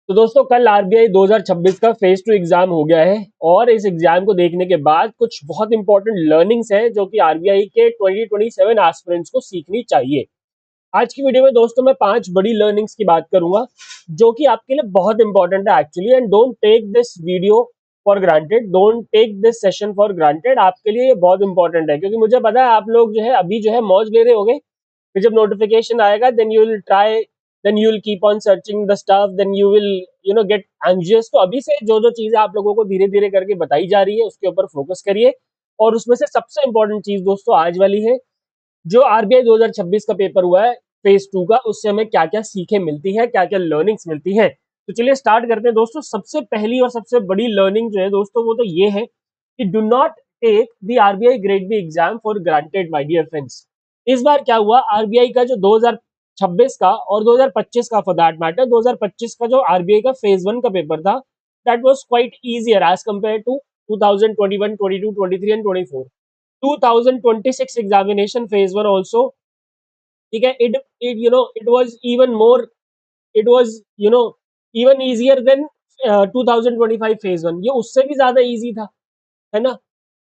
तो दोस्तों कल आरबीआई 2026 का फेज 2 एग्जाम हो गया है और इस एग्जाम को देखने के बाद कुछ बहुत इंपॉर्टेंट लर्निंग्स हैं जो कि आरबीआई के 2027 एस्पिरेंट्स को सीखनी चाहिए। आज की वीडियो में दोस्तों मैं 5 बड़ी लर्निंग्स की बात करूंगा जो कि आपके लिए बहुत इंपॉर्टेंट है actually. And don't take this video for granted, don't take this session for granted. आपके लिए ये बहुत इंपॉर्टेंट है क्योंकि मुझे पता है आप लोग जो है अभी जो है मौज ले रहे होंगे। फिर जब नोटिफिकेशन आएगा then you will try, then you will keep on searching the stuff, then you will get anxious. तो अभी से जो जो चीजें आप लोगों को धीरे धीरे करके बताई जा रही है उसके ऊपर फोकस करिए। और उसमें से सबसे इंपॉर्टेंट चीज दोस्तों आज वाली है, जो आरबीआई 2026 का पेपर हुआ है फेज 2 का, उससे हमें क्या क्या सीखे मिलती है, क्या क्या लर्निंग्स मिलती है। तो चलिए स्टार्ट करते हैं दोस्तों। सबसे पहली और सबसे बड़ी लर्निंग जो है दोस्तों वो तो ये है कि do not take the RBI grade B exam for granted my dear friends. इस बार क्या हुआ, आरबीआई का जो 2026 का और 2025 का फॉर दैट मैटर 2025 का जो आरबीआई का फेज 1 का पेपर था, that was quite easier as compared to 2021, 22, 23 and 24। 2026 examination phase 1 also, ठीक है, it was even more, it was even easier than 2025 phase 1। ये उससे भी ज्यादा इजी था, है ना।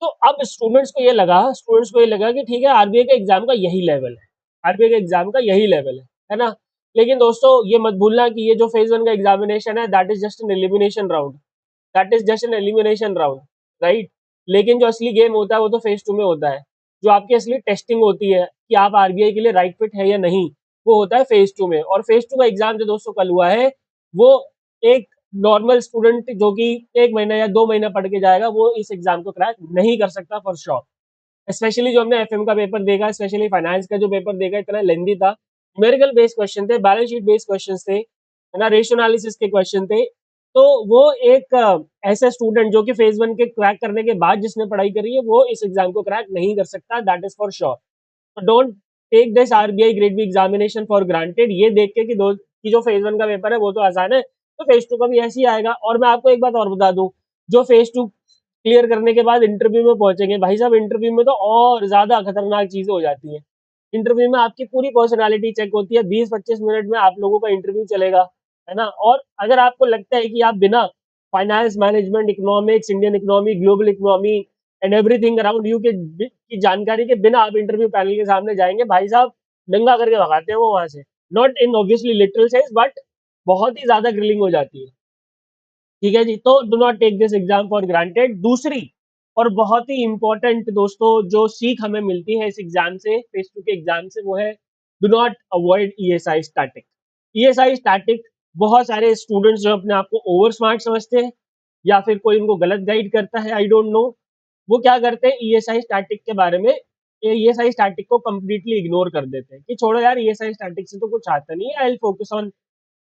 तो अब स्टूडेंट्स को ये लगा कि ठीक है आरबीआई के एग्जाम का यही लेवल है, आरबीआई के एग्जाम का यही लेवल है ना। लेकिन दोस्तों ये मत भूलना कि ये जो फेज 1 का एग्जामिनेशन है that is just an elimination round, that is just an elimination round, right. लेकिन जो असली गेम होता है वो तो फेज 2 में होता है। जो आपकी असली टेस्टिंग होती है कि आप आरबीआई के लिए राइट फिट है या नहीं, वो होता है फेज 2 में। और फेज 2 का एग्जाम जो दोस्तों कल हुआ है वो एक नॉर्मल स्टूडेंट जो कि 1 महीना या 2 महीना पढ़ के जाएगा वो इस एग्जाम को क्रैक नहीं कर सकता फॉर श्योर। स्पेशली जो हमने एफएम का पेपर देखा, स्पेशली फाइनेंस का जो पेपर देखा, इतना लेंदी था। न्यूमेरिकल बेस्ड क्वेश्चन थे, बैलेंस शीट बेस्ड क्वेश्चन थे, है ना, रेशियो एनालिसिस के क्वेश्चन थे। तो वो एक ऐसा स्टूडेंट जो कि फेज 1 के क्रैक करने के बाद जिसने पढ़ाई करी है वो इस एग्जाम को क्रैक नहीं कर सकता, दैट इज फॉर श्योर। तो don't take this RBI grade B examination for granted. ये देख के कि जो फेज 1 का पेपर है वो तो आसान है, तो फेज 2 का भी ऐसे ही आएगा। और मैं आपको एक बात और बता दूं, जो फेज 2 क्लियर करने के बाद इंटरव्यू में पहुंचेंगे भाई साहब, इंटरव्यू में तो और ज्यादा खतरनाक चीजें हो जाती हैं। इंटरव्यू में आपकी पूरी पर्सनालिटी चेक होती है, 20-25 मिनट में आप लोगों का इंटरव्यू चलेगा, है ना। और अगर आपको लगता है कि आप बिना finance, management, economics, Indian economy, global economy and everything around you के की जानकारी के बिना आप इंटरव्यू पैनल के सामने जाएंगे, भाई साहब दंगा करके भगाते हैं वो वहां से। Not in obviously literal sense but बहुत ही ज्यादा ग्रिलिंग हो जाती है, ठीक है जी। तो do not take this exam for granted. दूसरी और बहुत ही इंपॉर्टेंट दोस्तों जो सीख हमें मिलती है इस एग्जाम से, फेज 2 के एग्जाम से, वो है do not avoid ESI static. ESI static बहुत सारे स्टूडेंट्स जो अपने आप को ओवर स्मार्ट समझते हैं या फिर कोई उनको गलत गाइड करता है, आई डोंट नो, वो क्या करते हैं ईएसआई स्टैटिक के बारे में, ईएसआई स्टैटिक को कंप्लीटली इग्नोर कर देते हैं कि छोड़ो यार ईएसआई स्टैटिक से तो कुछ आता नहीं है, I will focus on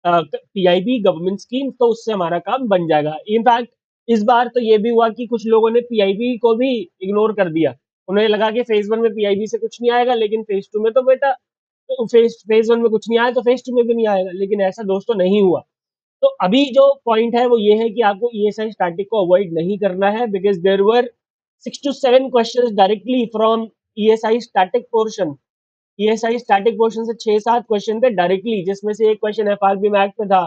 PIB government scheme, तो उससे हमारा काम बन जाएगा। इनफैक्ट इस बार तो ये भी हुआ कि कुछ लोगों ने पीआईबी को भी इग्नोर कर दिया। उन्हें लगा कि फेज 1 में पीआईबी से कुछ नहीं आएगा, लेकिन फेज 2 में तो बेटा, तो फेज 1 में कुछ नहीं आया तो फेज 2 में भी नहीं आएगा, लेकिन ऐसा दोस्तों नहीं हुआ। तो अभी जो पॉइंट है वो ये है कि आपको ईएसआई स्टैटिक को अवॉइड नहीं करना है, because there were 6 to 7 questions directly from ESI static portion. ESI static portion से 6-7 क्वेश्चन थे डायरेक्टली, जिसमें से एक क्वेश्चन एफआरबी मैथ पे था,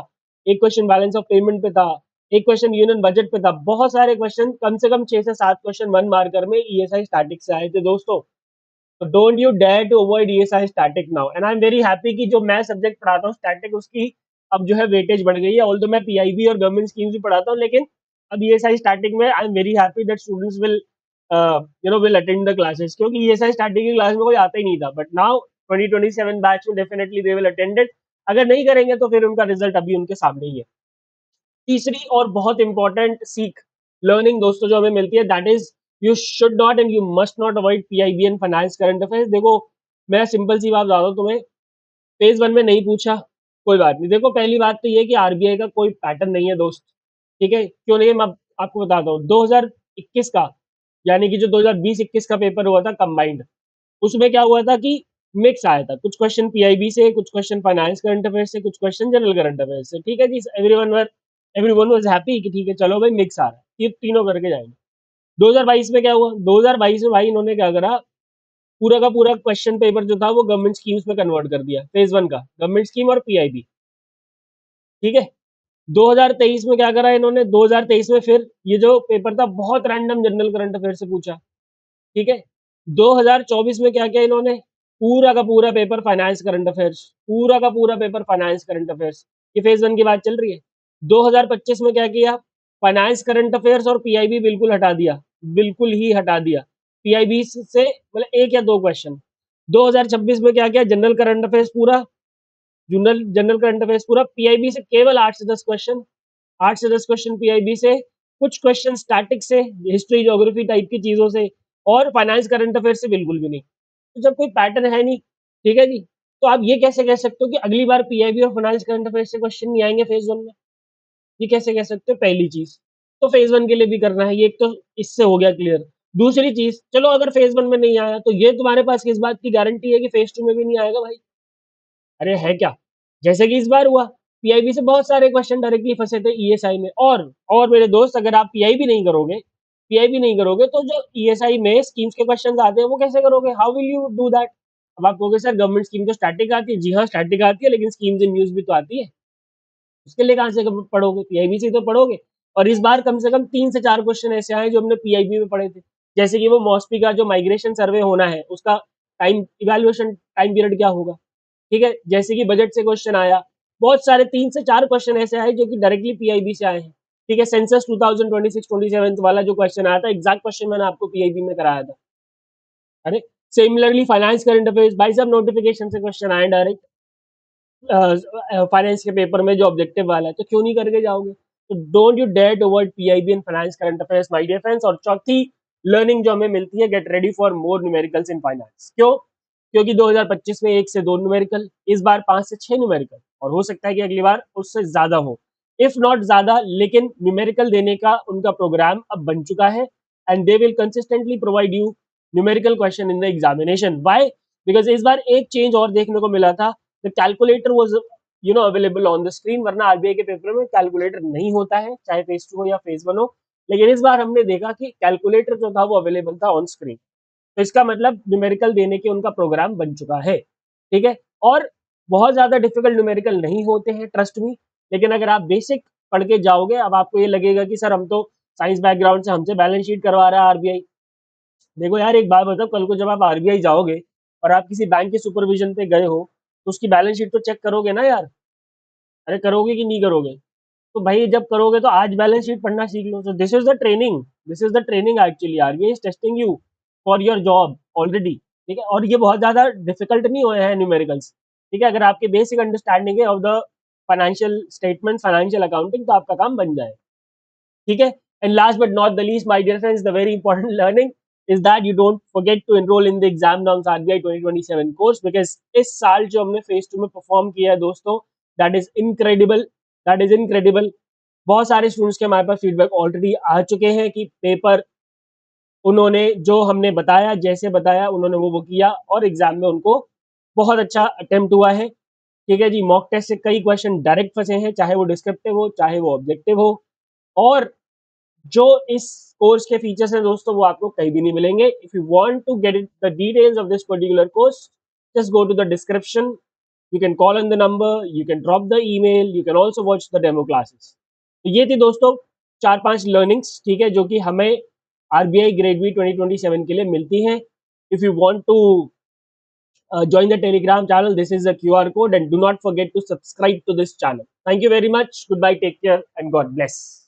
एक क्वेश्चन बैलेंस ऑफ पेमेंट पे था, एक क्वेश्चन यूनियन बजट पे था। बहुत सारे क्वेश्चन, कम से कम 6 से 7 क्वेश्चन 1 मार्कर में ईएसआई स्टैटिक से आए थे दोस्तों। तो don't you dare to avoid ESI static now. And I am very happy कि जो मैं सब्जेक्ट पढ़ाता हूँ स्टैटिक, उसकी अब जो है वेटेज बढ़ गई है। ऑल्दो मैं पीआईबी और गवर्नमेंट स्कीम्स भी पढ़ाता हूँ, लेकिन अब ईएसआई स्टैटिक में आई am very happy that students will will attend the classes, क्योंकि ईएसआई स्टैटिक की क्लास में कोई आता ही नहीं था। बट नाउ 2027 बैच में definitely they will attend it. अगर नहीं करेंगे तो फिर उनका रिजल्ट अभी उनके सामने ही है। तीसरी और बहुत इंपॉर्टेंट सीख, लर्निंग दोस्तों जो हमें मिलती है, that is you should not and you must not avoid PIB and finance current affairs. देखो मैं सिंपल सी बात बता रहा हूँ तुम्हें, फेज 1 में नहीं पूछा कोई बात नहीं। देखो पहली बात तो ये कि आरबीआई का कोई पैटर्न नहीं है दोस्त, ठीक है। क्यों नहीं है मैं आपको बताता हूँ। 2021 का, यानी कि जो 2020-21 का पेपर हुआ था कंबाइंड, उसमें क्या हुआ था कि मिक्स आया था, कुछ क्वेश्चन पीआईबी से, कुछ क्वेश्चन फाइनेंस करंट अफेयर से, कुछ क्वेश्चन जनरल करंट अफेयर से, ठीक है जी। एवरीवन वाज हैप्पी कि ठीक है चलो भाई मिक्स आ रहा है, ये तीनों करके जाएंगे। 2022 में क्या हुआ, 2022 में भाई इन्होंने क्या करा, पूरा का पूरा क्वेश्चन पेपर जो था वो गवर्नमेंट स्कीम्स में कन्वर्ट कर दिया, फेज 1 का गवर्नमेंट स्कीम और पीआईबी, ठीक है। 2023 में क्या करा इन्होंने, 2023 में फिर ये जो पेपर था बहुत रैंडम जनरल करंट अफेयर से पूछा, ठीक है। 2024 में क्या किया इन्होंने, पूरा का पूरा पेपर फाइनेंस करंट अफेयर्स, पूरा का पूरा पेपर फाइनेंस करंट अफेयर्स, ये फेज 1 की बात चल रही है। 2025 में क्या किया, फाइनेंस करंट अफेयर्स और पीआईबी बिल्कुल हटा दिया, बिल्कुल ही हटा दिया। पीआईबी से मतलब एक या दो क्वेश्चन। 2026 में क्या किया, जनरल करंट अफेयर्स पूरा, जनरल जनरल करंट अफेयर्स पूरा, पीआईबी से केवल 8 से 10 क्वेश्चन, 8 से 10 क्वेश्चन पीआईबी से, कुछ क्वेश्चन स्टैटिक से, हिस्ट्री ज्योग्राफी टाइप की चीजों से, और फाइनेंस करंट अफेयर से बिल्कुल भी नहीं। तो जब कोई पैटर्न है नहीं, ठीक है जी, तो आप ये कैसे कह सकते हो कि अगली बार पीआईबी और फाइनेंस करंट अफेयर से क्वेश्चन नहीं आएंगे फेज 1 में? ये कैसे कह सकते हो? पहली चीज तो फेज 1 के लिए भी करना है, ये एक तो इससे हो गया क्लियर। दूसरी चीज, चलो अगर फेज 1 में नहीं आया तो ये तुम्हारे पास किस बात की गारंटी है कि फेज 2 में भी नहीं आएगा भाई? अरे है क्या, जैसे कि इस बार हुआ, पीआईबी से बहुत सारे क्वेश्चन डायरेक्टली फंसे थे ईएसआई में। और मेरे दोस्त, अगर आप पीआईबी नहीं करोगे, पीआईबी नहीं करोगे तो जो ईएसआई में स्कीम्स के क्वेश्चन आते हैं वो कैसे करोगे? How will you do that? अब आप कहोगे सर गवर्नमेंट स्कीम तो स्टैटिक आती है। जी हाँ, स्टैटिक आती है, लेकिन स्कीम्स इन न्यूज भी तो आती है, उसके लिए कहाँ से पढ़ोगे? पीआईबी से तो पढ़ोगे। और इस बार कम से कम 3 से 4 क्वेश्चन ऐसे आए जो हमने पीआईबी में पढ़े थे, जैसे कि वो मॉस्पी का जो माइग्रेशन सर्वे होना है उसका टाइम इवेल्युएशन टाइम पीरियड क्या होगा, ठीक है। जैसे कि बजट से क्वेश्चन आया, बहुत सारे 3 से 4 क्वेश्चन ऐसे आए जो कि डायरेक्टली पीआईबी से आए हैं, ठीक है। सेंसस 2026-27 वाला जो क्वेश्चन आया था, एग्जैक्ट क्वेश्चन मैंने आपको पीआईबी में कराया था। अरे सिमिलरली फाइनेंस करंट अफेयर्स, भाई साहब नोटिफिकेशन से क्वेश्चन आए डायरेक्ट फाइनेंस के पेपर में जो ऑब्जेक्टिव वाला है, तो क्यों नहीं करके जाओगे? तो don't you dare to avoid PIB and finance current affairs my dear friends. और चौथी लर्निंग जो हमें मिलती है, get ready for more numericals in finance. क्यों? क्योंकि 2025 में 1 से 2 न्यूमेरिकल, इस बार 5 से 6 न्यूमेरिकल, और हो सकता है कि अगली बार उससे ज्यादा हो, इफ नॉट ज्यादा, लेकिन न्यूमेरिकल देने का उनका प्रोग्राम अब बन चुका है। And they will consistently provide you numerical question in the examination. Why? Because इस बार एक चेंज और देखने को मिला था, the calculator was available on the screen. वरना आरबीआई के पेपर में कैलकुलेटर नहीं होता है, चाहे फेज 2 हो या फेज 1 हो, लेकिन इस बार हमने देखा कि कैलकुलेटर जो था वो अवेलेबल था ऑन स्क्रीन। तो इसका मतलब न्यूमेरिकल देने के उनका प्रोग्राम बन चुका है, ठीक है। और बहुत ज्यादा डिफिकल्ट न्यूमेरिकल नहीं होते हैं, ट्रस्ट मी। लेकिन अगर आप बेसिक पढ़ के जाओगे, अब आपको ये लगेगा कि सर हम तो साइंस बैकग्राउंड से, हमसे बैलेंस शीट करवा रहा है आरबीआई। देखो यार, एक बात बताओ, कल को जब आप आरबीआई जाओगे और आप किसी बैंक के सुपरविजन पे गए हो, तो उसकी बैलेंस शीट तो चेक करोगे ना यार। अरे करोगे कि नहीं करोगे? तो भाई जब करोगे तो आज बैलेंस शीट पढ़ना सीख लो। तो this is the training, this is the training actually, RBI is testing you for your job already, ठीक है। और ये बहुत ज्यादा डिफिकल्ट नहीं हुए हैं न्यूमेरिकल्स, ठीक है। अगर आपके बेसिक अंडरस्टैंडिंग है of the financial statement, financial accounting, तो आपका काम बन जाए, ठीक है। And last but not the least my dear friends, the very important learning is that you don't forget to enroll in the exam norms RBI 2027 course, because इस साल जो हमने फेज 2 में परफॉर्म किया है दोस्तों, that is incredible, that is incredible. बहुत सारे स्टूडेंट्स के हमारे पास फीडबैक ऑलरेडी आ चुके हैं कि पेपर उन्होंने जो हमने बताया, जैसे बताया उन्होंने वो किया, और एग्जाम में उनको बहुत अच्छा अटेम्प्ट हुआ है, ठीक है जी। मॉक टेस्ट से कई क्वेश्चन डायरेक्ट फंसे हैं, चाहे वो डिस्क्रिप्टिव हो, चाहे वो ऑब्जेक्टिव हो। और जो इस कोर्स के फीचर्स हैं दोस्तों, वो आपको कहीं भी नहीं मिलेंगे। If you want to get the details of this particular course, just go to the description, you can call on the number, you can drop the email, you can also watch the demo classes. तो ये थी दोस्तों 4-5 learnings, ठीक है, जो कि हमें RBI grade B 2027 के लिए मिलती हैं। If you want to join the telegram channel, this is the QR code, and do not forget to subscribe to this channel. Thank you very much, goodbye, take care, and God bless.